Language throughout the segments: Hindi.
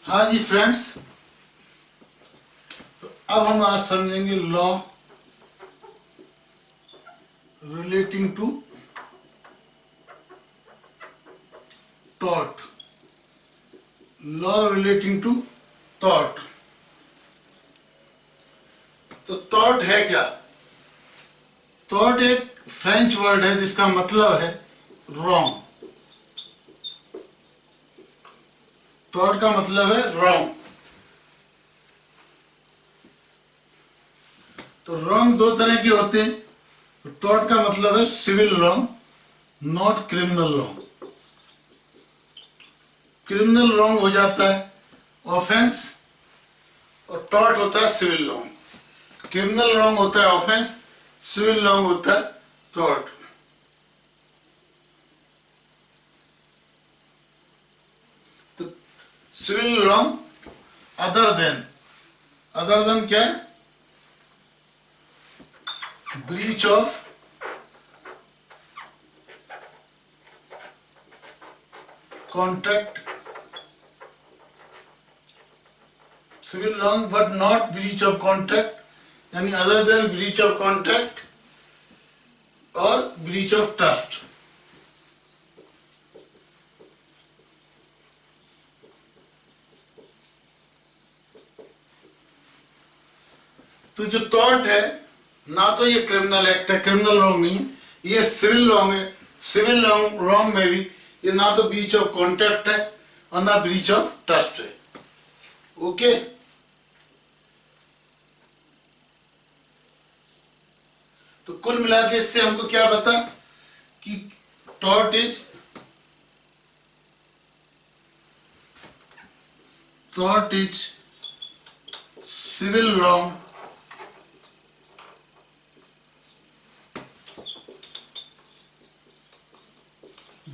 हाँ जी फ्रेंड्स, तो अब हम आज समझेंगे law relating to thought. Law relating to thought. तो थॉट है क्या? थॉट एक फ्रेंच वर्ड है जिसका मतलब है रॉन्ग। थॉट का मतलब है रॉन्ग। तो रॉन्ग दो तरह के होते हैं। तो थॉट का मतलब है civil wrong, not criminal wrong. Criminal wrong हो जाता है ऑफेंस, और टॉर्ट होता है सिविल रॉन्ग। क्रिमिनल रॉन्ग होता है ऑफेंस, सिविल रॉन्ग होता है टॉर्ट। तो सिविल रॉन्ग अदर देन क्या है? Breach of contract. Civil wrong but not breach of contract, यानी other than breach of contract और ब्रीच ऑफ ट्रस्ट। तो जो टॉर्ट है ना, तो ये क्रिमिनल एक्ट है, क्रिमिनल रॉन्ग नहीं है, ये सिविल रॉन्ग है। सिविल रॉन्ग में भी ये ना तो ब्रीच ऑफ कॉन्ट्रैक्ट है और ना ब्रीच ऑफ ट्रस्ट है। ओके। तो कुल मिला के इससे हमको क्या पता कि tort is civil wrong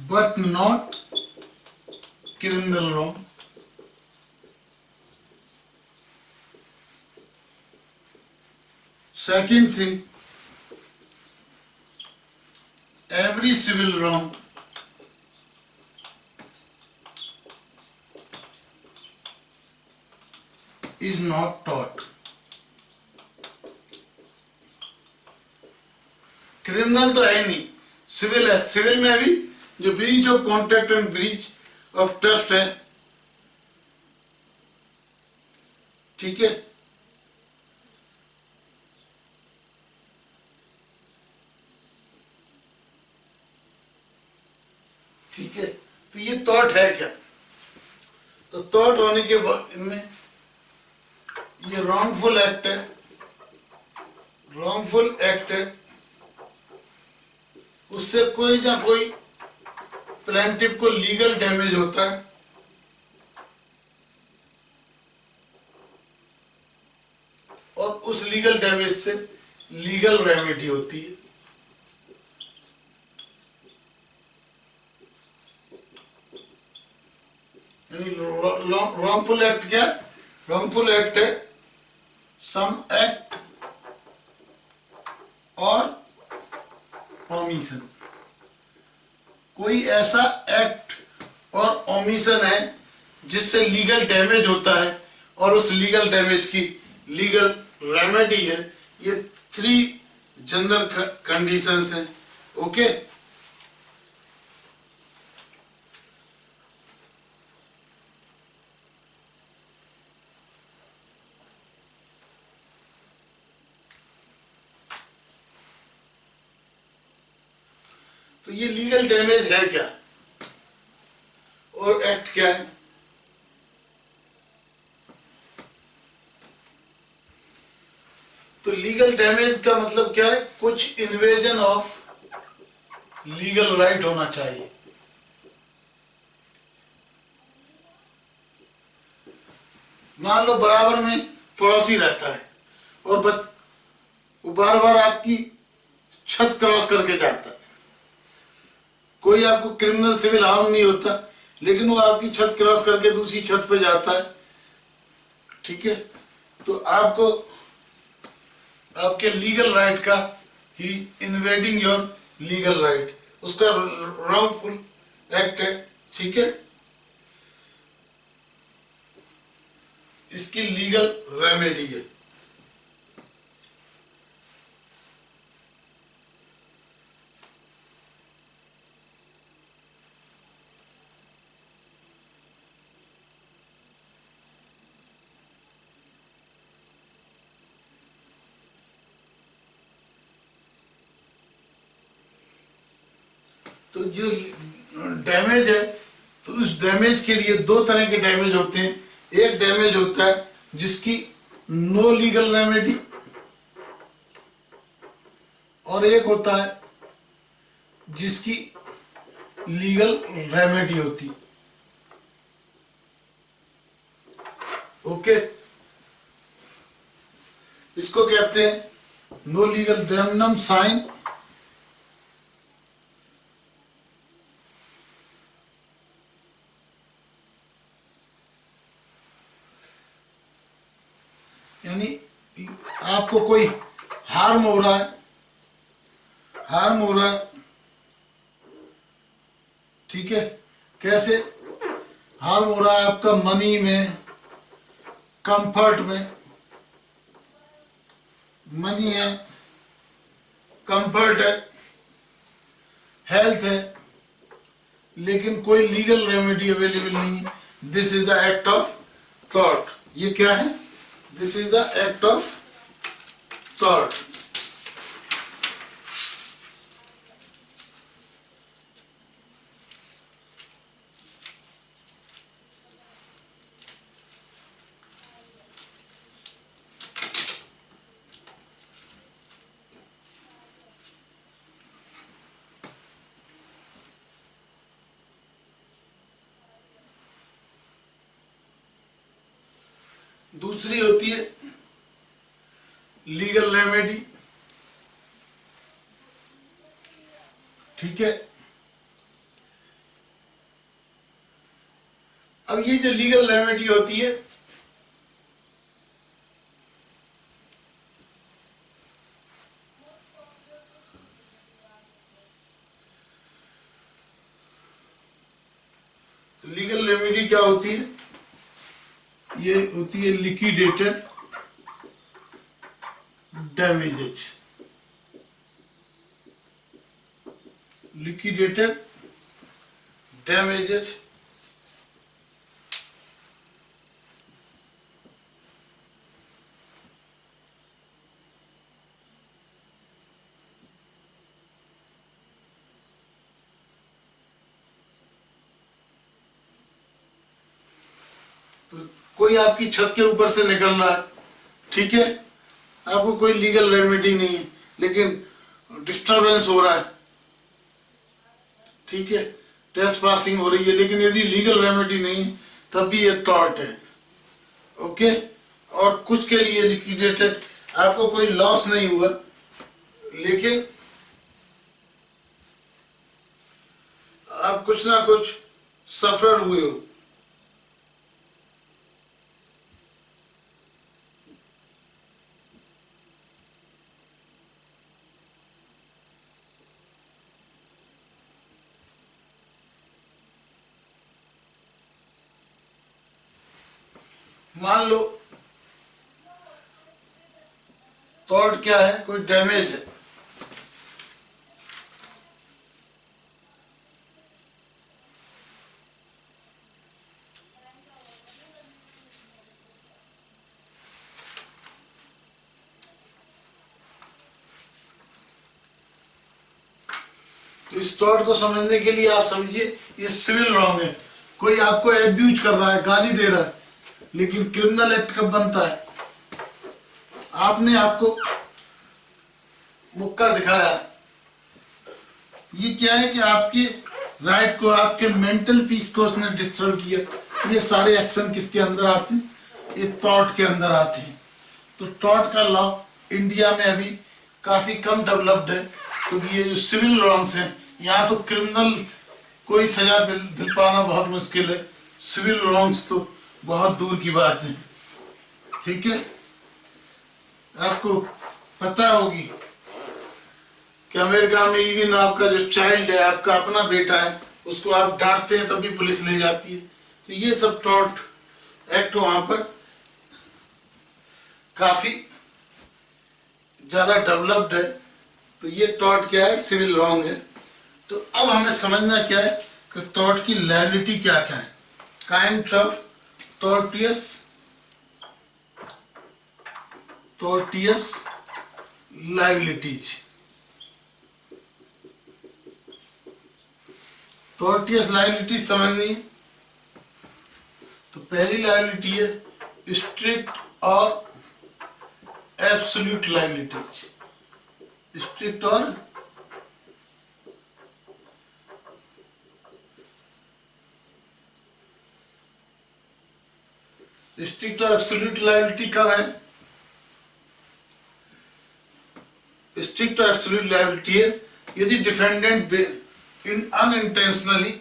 but not criminal wrong. Second thing, every civil wrong is not taught. Criminal तो है नहीं, सिविल है। सिविल में भी जो breach of contract and breach of trust है, ठीक है। ठीक है, तो ये थॉट है क्या? तो थॉट होने के बाद इनमें ये रॉन्गफुल एक्ट है। रॉन्गफुल एक्ट है, उससे कोई ना कोई प्लेंटिफ को लीगल डैमेज होता है, और उस लीगल डैमेज से लीगल रेमेडी होती है। यानी रॉन्गफुल एक्ट क्या? रॉन्गफुल एक्ट है सम एक्ट और ओमिशन। कोई ऐसा एक्ट और ओमिशन है जिससे लीगल डैमेज होता है, और उस लीगल डैमेज की लीगल रेमेडी है। ये 3 जनरल कंडीशंस हैं। ओके। तो ये लीगल डैमेज है क्या, और एक्ट क्या है? तो लीगल डैमेज का मतलब क्या है? कुछ इन्वेजन ऑफ लीगल राइट होना चाहिए। मान लो बराबर में पड़ोसी रहता है और वो बार बार आपकी छत क्रॉस करके जाता है। कोई आपको क्रिमिनल सिविल हार्म नहीं होता, लेकिन वो आपकी छत क्रॉस करके दूसरी छत पे जाता है, ठीक है। तो आपको आपके लीगल राइट का ही इन्वेडिंग योर लीगल राइट, उसका रॉन्गफुल एक्ट है, ठीक है। इसकी लीगल रेमेडी है। तो जो डैमेज है, तो उस डैमेज के लिए दो तरह के डैमेज होते हैं। एक डैमेज होता है जिसकी नो लीगल रेमेडी, और एक होता है जिसकी लीगल रेमेडी होती है। ओके, इसको कहते हैं नो लीगल डैमनम साइन, यानी आपको कोई हार्म हो रहा है, ठीक है। कैसे हार्म हो रहा है? आपका मनी में, कंफर्ट में, मनी है, कंफर्ट है, हेल्थ है, लेकिन कोई लीगल रेमेडी अवेलेबल नहीं है। This is the act of thought. ये क्या है? This is the act of thought. दूसरी होती है लीगल रेमेडी, ठीक है। अब ये जो लीगल रेमेडी होती है, लीगल रेमेडी क्या होती है? ये होती है लिक्विडेटेड डैमेजेज, लिक्विडेटेड डैमेजेज। तो कोई आपकी छत के ऊपर से निकल रहा है, ठीक है, आपको कोई लीगल रेमेडी नहीं है, लेकिन डिस्टरबेंस हो रहा है, ठीक है, ट्रेसपासिंग हो रही है, लेकिन यदि लीगल रेमेडी नहीं तब भी ये टॉर्ट है। ओके, और कुछ के लिए लिक्विडेटेड, आपको कोई लॉस नहीं हुआ, लेकिन आप कुछ ना कुछ सफर हुए हो। मान लो टॉर्ट क्या है? कोई डैमेज है, तो इस टॉर्ट को समझने के लिए आप समझिए ये सिविल रॉन्ग है। कोई आपको एब्यूज कर रहा है, गाली दे रहा है, लेकिन क्रिमिनल एक्ट कब बनता है? आपने आपको मुक्का दिखाया। ये क्या है कि आपके राइट को, आपके मेंटल पीस को उसने डिस्टर्ब किया। ये सारे एक्शन किसके अंदर आते हैं? ये थॉट के अंदर आते हैं। तो थॉट का लॉ इंडिया में अभी काफी कम डेवलप्ड है, क्योंकि ये जो सिविल रॉन्ग्स हैं, यहाँ तो क्रिमिनल कोई सजा दिल पाना बहुत मुश्किल है, सिविल रॉन्ग्स तो बहुत दूर की बात है, ठीक है। आपको पता होगी कि अमेरिका में इवन आपका जो चाइल्ड है, आपका अपना बेटा है, उसको आप डांटते हैं तब भी पुलिस ले जाती है। तो ये सब टॉर्ट एक्ट वहां पर काफी ज्यादा डेवलप्ड है। तो ये टॉर्ट क्या है, सिविल रॉन्ग है। तो अब हमें समझना क्या है कि टॉर्ट की लायबिलिटी क्या क्या है। Kind of tortious liabilities. Tortious liability समझनी। तो पहली लायबिलिटी है स्ट्रिक्ट और एब्सोल्यूट लायबिलिटीज। स्ट्रिक्ट और एब्सोल्यूट लायबिलिटी कब है? स्ट्रिक्ट और एब्सोल्यूट लायबिलिटी है यदि डिफेंडेंट अनइंटेंशनली।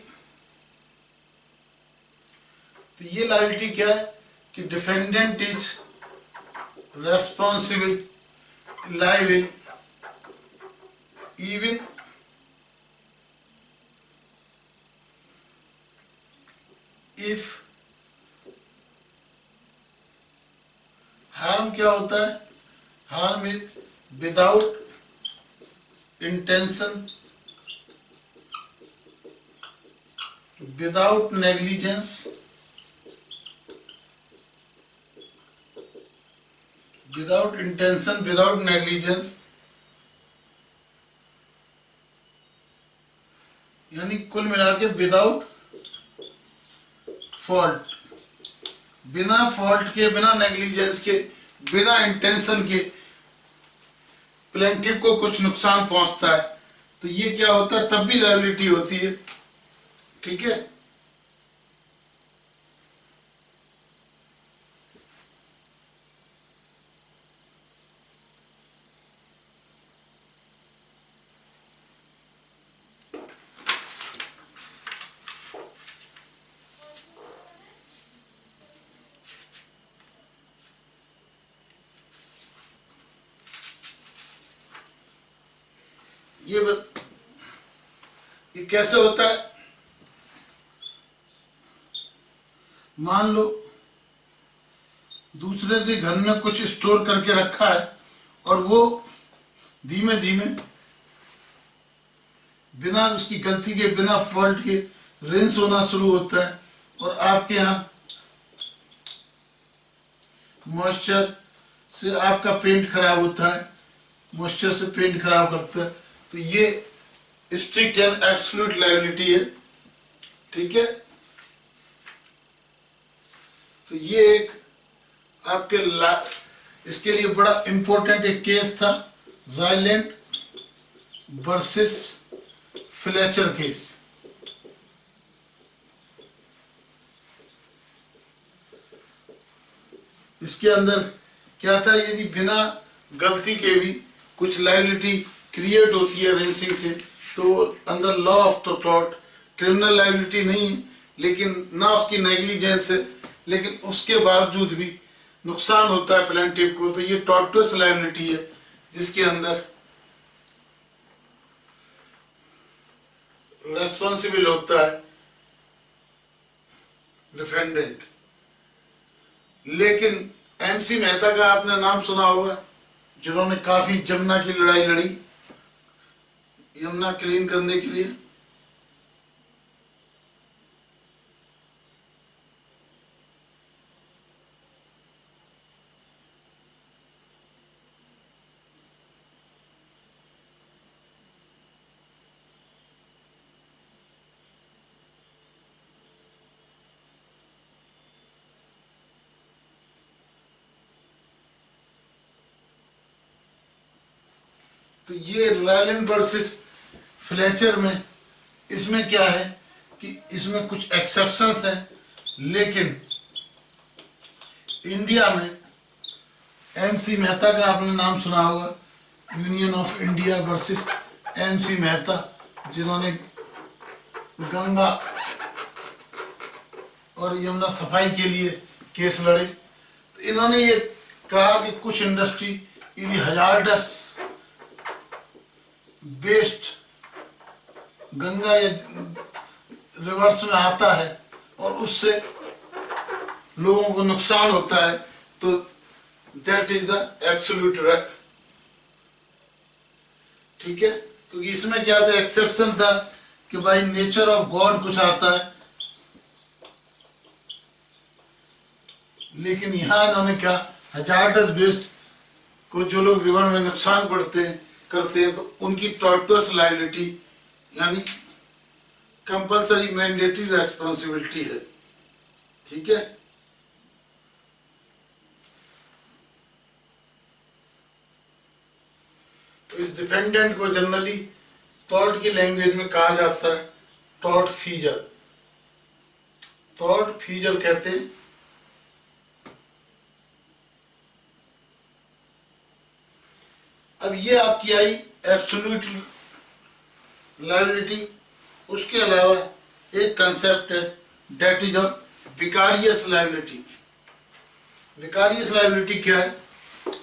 तो ये लायबिलिटी क्या है कि defendant is responsible liable even if harm क्या होता है? Harm is without intention, without negligence, without intention, without negligence, यानी कुल मिला के विदाउट फॉल्ट, बिना फॉल्ट के, बिना नेग्लिजेंस के, बिना इंटेंशन के प्लेंटिफ को कुछ नुकसान पहुंचता है। तो ये क्या होता है, तब भी लायबिलिटी होती है। ठीक है। ये कैसे होता है? मान लो दूसरे के घर में कुछ स्टोर करके रखा है और वो धीमे धीमे बिना उसकी गलती के, बिना फॉल्ट के रिंस होना शुरू होता है और आपके यहाँ मॉइस्चर से आपका पेंट खराब होता है, मॉइस्चर से पेंट खराब करता है। तो ये स्ट्रिक्ट एंड एब्सोल्यूट लायबिलिटी है। ठीक है। तो ये एक आपके इसके लिए बड़ा इंपॉर्टेंट एक केस था, रायलैंड वर्सेस फ्लेचर केस। इसके अंदर क्या था, यदि बिना गलती के भी कुछ लायबिलिटी क्रिएट होती है रेसिंग से, तो अंदर law of tort criminal liability नहीं है, लेकिन ना उसकी नेग्लिजेंस है, लेकिन उसके बावजूद भी नुकसान होता है प्लेंटिफ को। तो ये टॉर्टियस लायबिलिटी है जिसके अंदर रेस्पॉन्सिबल होता है डिफेंडेंट। लेकिन एमसी मेहता का आपने नाम सुना होगा, जिन्होंने काफी जमुना की लड़ाई लड़ी, यमुना क्लीन करने के लिए। तो ये रायलैंड वर्सेस फ्लेचर में इसमें क्या है कि इसमें कुछ एक्सेप्शंस हैं, लेकिन इंडिया में एमसी मेहता का आपने नाम सुना होगा, union of India versus MC Mehta, जिन्होंने गंगा और यमुना सफाई के लिए केस लड़े। तो इन्होंने ये कहा कि कुछ इंडस्ट्री यदि हजार्डस वेस्ट गंगा या रिवर्स में आता है और उससे लोगों को नुकसान होता है, तो that is the absolute right. ठीक है, क्योंकि इसमें क्या था, एक्सेप्शन था कि भाई नेचर ऑफ गॉड कुछ आता है, लेकिन यहां इन्होंने क्या, हजार्डस वेस्ट को जो लोग रिवर में नुकसान करते हैं तो उनकी टॉर्टस लायबिलिटी यानी कंपल्सरी मैंडेटरी रेस्पॉन्सिबिलिटी है। ठीक है, तो इस डिपेंडेंट को जनरली टॉर्ट की लैंग्वेज में कहा जाता है टॉर्ट फीजर। टॉर्ट फीजर कहते हैं। अब ये आपकी आई एब्सोल्यूट लायबिलिटी। उसके अलावा एक कंसेप्ट है that is of vicarious liability. Vicarious liability क्या है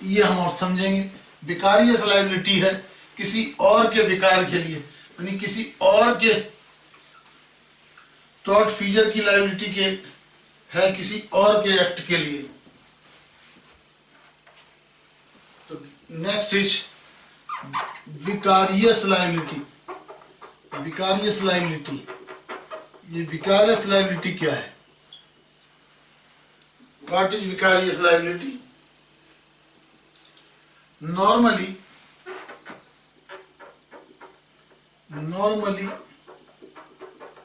ये हम और समझेंगे। विकारियस लायबिलिटी है किसी और के विकार के लिए, यानी किसी और के टॉर्ट फीजर की लायबिलिटी के है किसी और के एक्ट के लिए। तो next is vicarious liability. Vicarious liability, ये विकारियस लायबिलिटी क्या है? What is vicarious liability? normally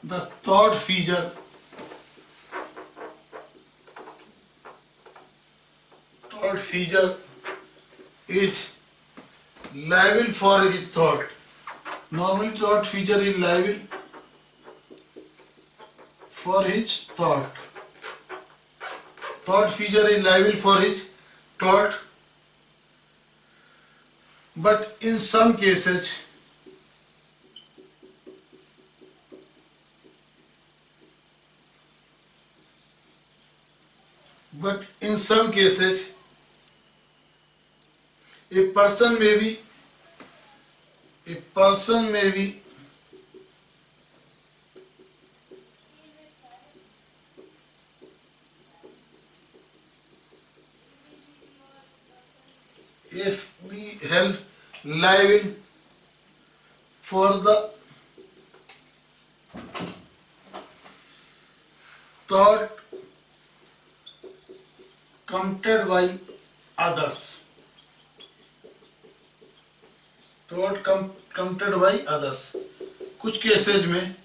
the third feature is liable for his thought. Normally third feature is liable for his thought. Third feature is liable for his thought, but in some cases a person may be if be held liable for the thought committed by others. Thought committed by others, कुछ केसेज में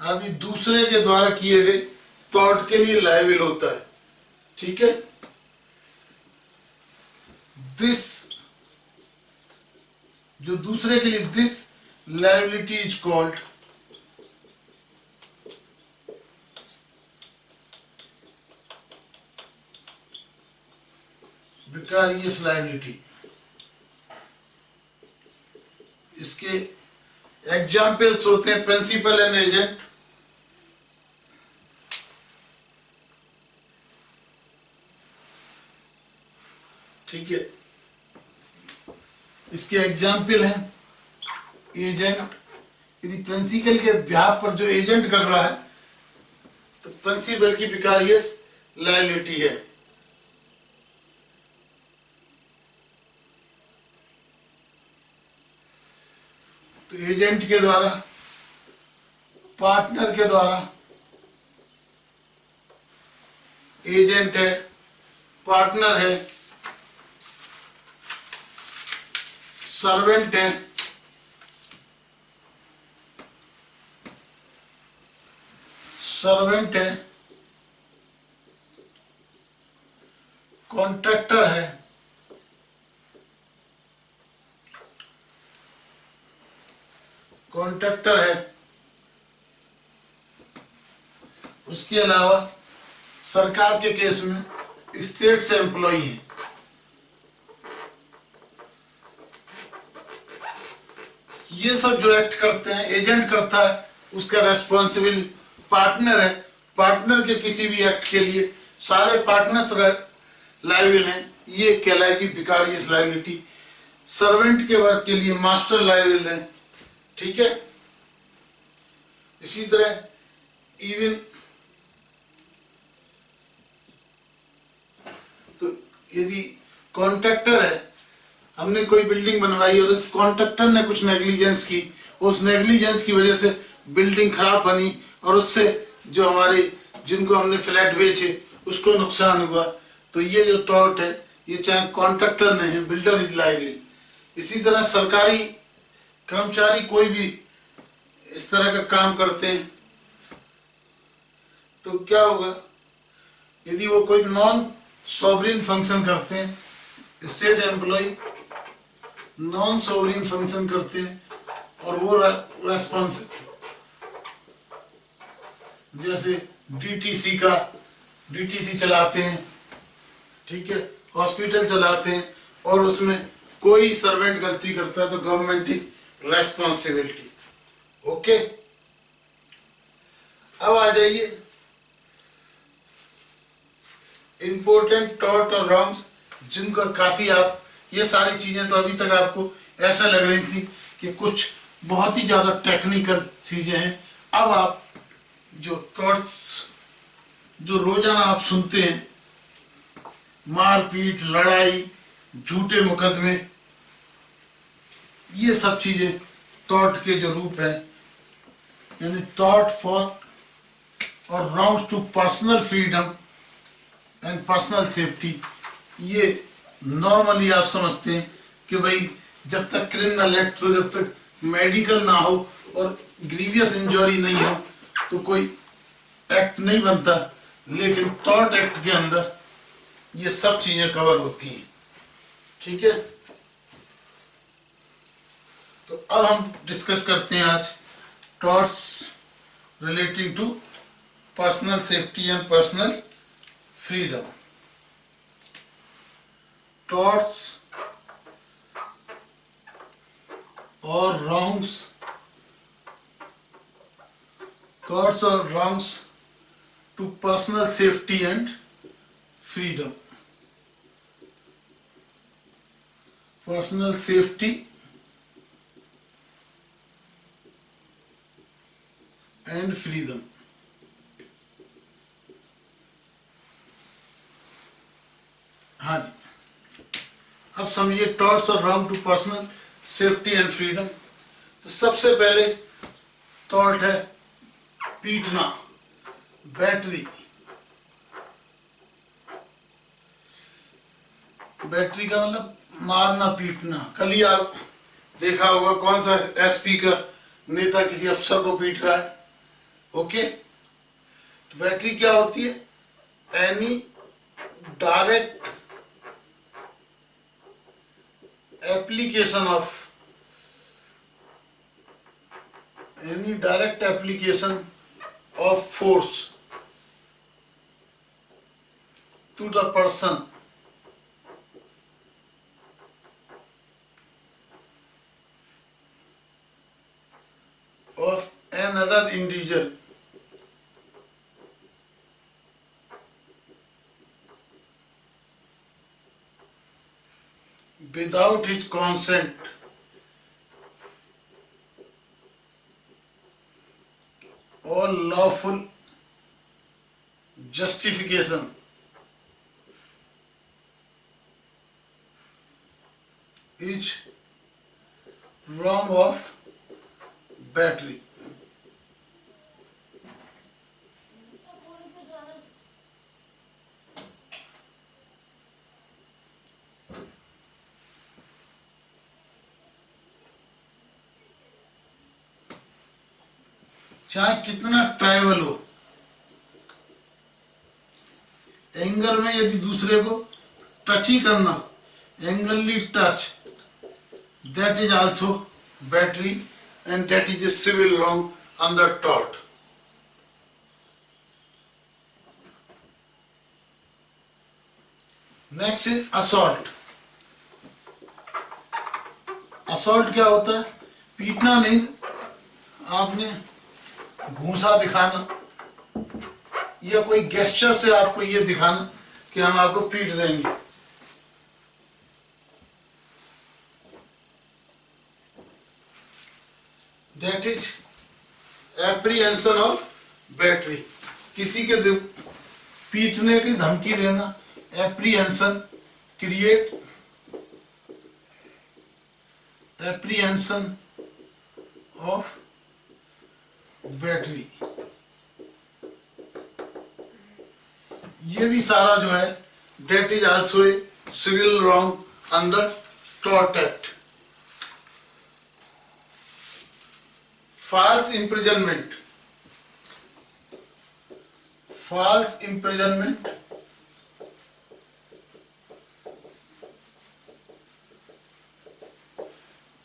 आदमी दूसरे के द्वारा किए गए थॉट के लिए लायबल होता है। ठीक है, दिस जो दूसरे के लिए this liability is called vicarious liability. इसके एग्जाम्पल्स होते हैं प्रिंसिपल एंड एजेंट। ठीक है, इसके एग्जाम्पल हैं एजेंट। यदि प्रिंसिपल के ब्याह पर जो एजेंट कर रहा है तो प्रिंसिपल की विकारियस लायबिलिटी है। तो एजेंट के द्वारा, पार्टनर के द्वारा, एजेंट है, पार्टनर है, सर्वेंट है, कॉन्ट्रैक्टर है, उसके अलावा सरकार के केस में स्टेट से एम्प्लॉई है। ये सब जो एक्ट करते हैं, एजेंट करता है, उसका रेस्पॉन्सिबल पार्टनर है। पार्टनर के किसी भी एक्ट के लिए सारे पार्टनर्स लायबल हैं, ये कहलाएगी विकारियस लायबिलिटी। सर्वेंट के वर्क के लिए मास्टर लायबल है। ठीक है, इसी तरह इवन तो यदि कॉन्ट्रैक्टर है, हमने कोई बिल्डिंग बनवाई और उस कॉन्ट्रैक्टर ने कुछ नेग्लिजेंस की, उस नेग्लिजेंस की वजह से बिल्डिंग खराब बनी और उससे जो हमारे जिनको हमने फ्लैट बेचे उसको नुकसान हुआ, तो ये जो टॉर्ट है ये चाहे कॉन्ट्रैक्टर ने है, बिल्डर इज लायबल। इसी तरह सरकारी कर्मचारी कोई भी इस तरह का काम करते हैं तो क्या होगा, यदि वो कोई नॉन सॉवरिन फंक्शन करते हैं, state employ non sovereign function करते हैं और वो रेस्पॉन्स जैसे डीटीसी चलाते हैं, ठीक है, हॉस्पिटल चलाते हैं और उसमें कोई सर्वेंट गलती करता है तो गवर्नमेंट की रेस्पॉन्सिबिलिटी। ओके, अब आ जाइए इंपॉर्टेंट टॉर्ट और रॉन्ग्स, जिनका काफी आप ये सारी चीजें तो अभी तक आपको ऐसा लग रही थी कि कुछ बहुत ही ज्यादा टेक्निकल चीजें हैं। अब आप जो थॉट्स जो रोजाना आप सुनते हैं, मारपीट, लड़ाई, झूठे मुकदमे, ये सब चीजें थॉट के जो रूप है, यानी थॉट फॉर और wrongs to personal freedom and personal safety, ये नॉर्मली आप समझते हैं कि भाई जब तक क्रिमिनल एक्ट, तो जब तक मेडिकल ना हो और ग्रीवियस इंजरी नहीं हो तो कोई एक्ट नहीं बनता, लेकिन टॉर्ट एक्ट के अंदर ये सब चीजें कवर होती हैं। ठीक है, तो अब हम डिस्कस करते हैं आज torts relating to personal safety and personal freedom. Torts और रॉन्ग्स, थॉट्स और wrongs to personal safety and freedom. Personal safety and freedom. हाँ जी, अब समझिए टॉर्ट्स और wrong to personal safety and freedom. तो सबसे पहले टॉर्ट है पीटना, बैटरी। बैटरी का मतलब मारना, पीटना। कल ही आप देखा होगा कौन सा एसपी का नेता किसी अफसर को पीट रहा है। ओके, तो बैटरी क्या होती है? Any direct application of force to the person of another individual without his consent or lawful justification is wrong of battery। चाहे कितना ट्राइवल हो, एंगर में यदि दूसरे को टच ही करना, angrily touch, that is also battery and that is a civil wrong under tort. Next is assault. Assault क्या होता है? पीटना नहीं, आपने घूंसा दिखाना या कोई गेस्चर से आपको ये दिखाना कि हम आपको पीट देंगे। That is apprehension of battery. किसी के पीटने की धमकी देना, apprehension create apprehension of battery। ये भी सारा जो है that is also a civil wrong under tort act। false imprisonment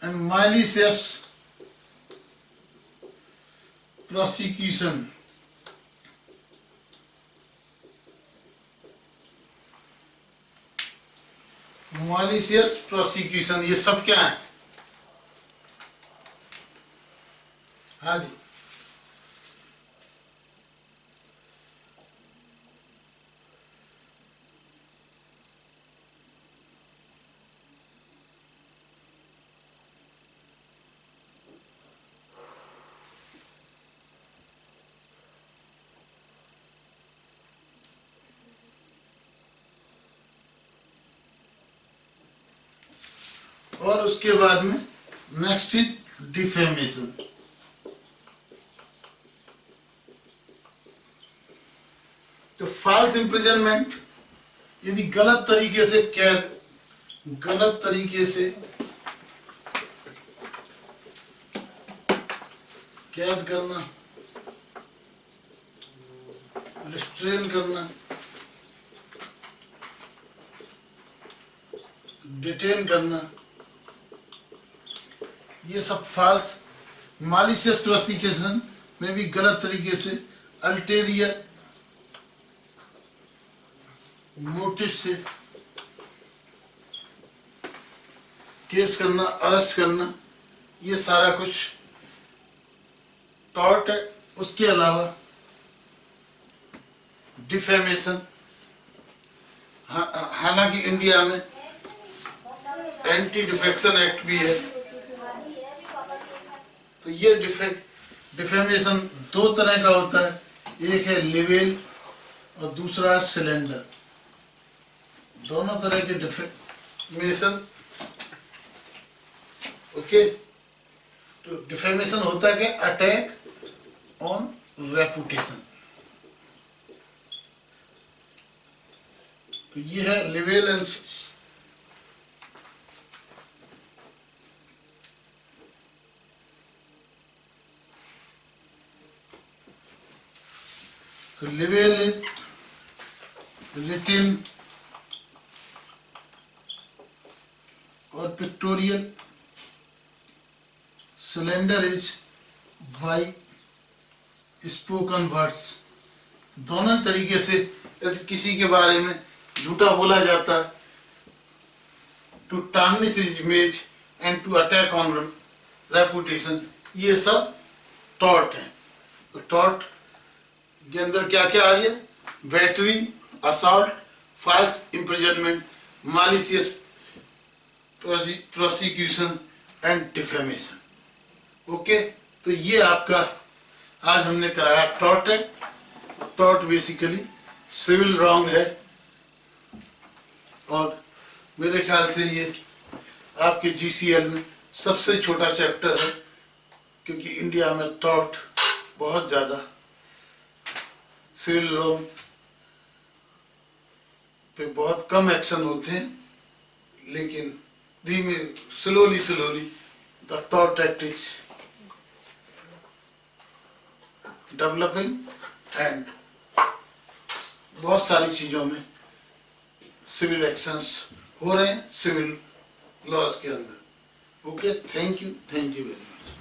and malicious prosecution। malicious prosecution ये सब क्या है? हाँ जी, और उसके बाद में नेक्स्ट इज डिफेमेशन। तो फॉल्स इम्प्रिजनमेंट, यदि गलत तरीके से कैद करना, रिस्ट्रेन करना, डिटेन करना, ये सब फॉल्स। मालिशियस प्रोसिक्यूशन में भी गलत तरीके से अल्टेरियर मोटिव से केस करना, अरेस्ट करना, ये सारा कुछ टॉर्ट है। उसके अलावा डिफेमेशन, हालांकि इंडिया में एंटी डिफेक्शन एक्ट भी है। तो ये डिफेमेशन दो तरह का होता है, एक है लिबेल और दूसरा है सिलेंडर। दोनों तरह के डिफेमेशन, ओके। तो डिफेमेशन होता है कि अटैक ऑन रेपुटेशन। तो ये है लिबेल एंड तो लिबेल इज रिटिन और pictorial, cylinder is by spoken words. दोनों तरीके से यदि किसी के बारे में झूठा बोला जाता है, to tarnish his image and to attack on reputation, ये सब टॉर्ट है। तो टॉर्ट के अंदर क्या क्या आ गया? Battery, assault, false imprisonment, malicious prosecution and defamation. Okay, तो ये आपका आज हमने कराया tort act. Tort basically civil wrong है और मेरे ख्याल से ये आपके जीसीएल में सबसे छोटा चैप्टर है, क्योंकि इंडिया में टॉर्ट बहुत ज़्यादा सिविल लॉ पे बहुत कम एक्शन होते हैं, लेकिन धीमे slowly the tort act is developing and बहुत सारी चीजों में सिविल एक्शंस हो रहे हैं सिविल लॉज के अंदर। Okay, thank you very much.